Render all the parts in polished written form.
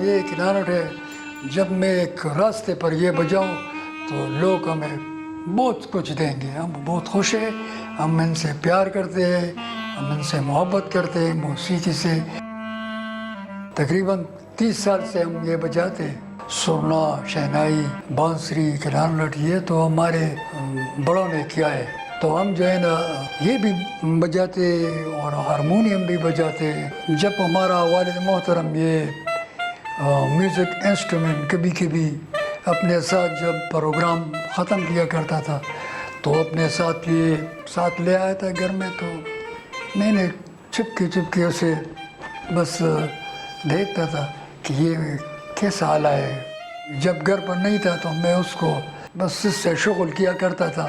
یہ ایک لعنت ہے، جب میں ایک راستے پر یہ بجاؤں تو لوگ ہمیں بہت کچھ دیں گے، ہم بہت خوش ہیں، ہم ان سے پیار کرتے ہیں، ہم ان سے محبت کرتے ہیں موسیقی سے۔ تقریباً 30 سال سے ہم یہ بجاتے ہیں، سرنا، شہنائی، بانسری، کلارنٹ، یہ تو ہمارے بڑوں نے کیا ہے۔ تو ہم جو ہے نا یہ بھی بجاتے اور ہارمونیم بھی بجاتے۔ جب ہمارا والد محترم یہ میوزک انسٹرومنٹ کبھی کبھی اپنے ساتھ جب پروگرام ختم کیا کرتا تھا تو اپنے ساتھ یہ ساتھ لے آیا تھا گھر میں، تو میں نے چپ کے اسے بس دیکھتا تھا کہ یہ کیسا آلہ ہے۔ جب گھر پر نہیں تھا تو میں اس کو بس اس سے شغل کیا کرتا تھا۔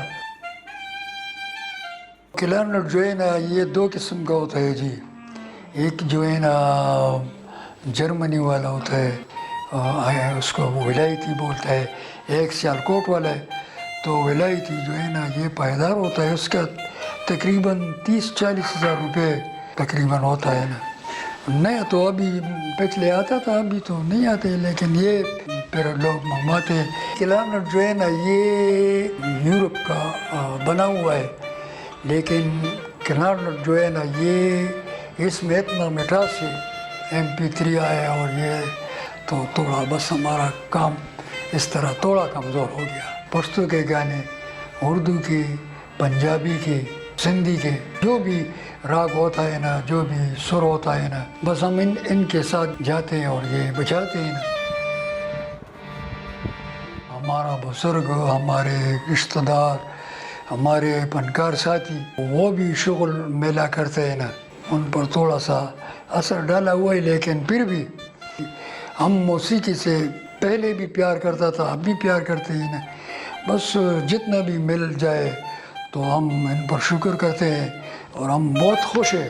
کلارنٹ جو ہے نا یہ 2 قسم کا ہوتا ہے جی، ایک جو ہے نا جرمنی والا ہوتا ہے، اس کو وہ ولایتی بولتا ہے، ایک سیالکوٹ والا ہے۔ تو ولایتی جو ہے نا یہ پائیدار ہوتا ہے، اس کا تقریباً 30-40 ہزار روپے تقریباً ہوتا ہے نا۔ نیا تو ابھی پچھلے آتا تھا، ابھی تو نہیں آتے، لیکن یہ پھر لوگ منگواتے ہیں۔ کلارنٹ جو ہے نا یہ یورپ کا بنا ہوا ہے، لیکن کلارنٹ جو ہے نا یہ اس میں اتنا مٹھاس ہے، MP3 آیا اور یہ تو تھوڑا بس ہمارا کام اس طرح تھوڑا کمزور ہو گیا۔ پشتو کے گانے، اردو کے، پنجابی کے، سندھی کے، جو بھی راگ ہوتا ہے نا، جو بھی سر ہوتا ہے نا، بس ہم ان کے ساتھ جاتے ہیں اور یہ بجاتے ہیں نا۔ ہمارا بزرگ، ہمارے رشتہ دار، ہمارے فنکار ساتھی وہ بھی شغل میلا کرتے ہیں نا، ان پر تھوڑا سا اثر ڈالا ہوا ہے، لیکن پھر بھی ہم موسیقی سے پہلے بھی پیار کرتا تھا، اب بھی پیار کرتے ہیں نا۔ بس جتنا بھی مل جائے تو ہم ان پر شکر کرتے ہیں اور ہم بہت خوش ہیں۔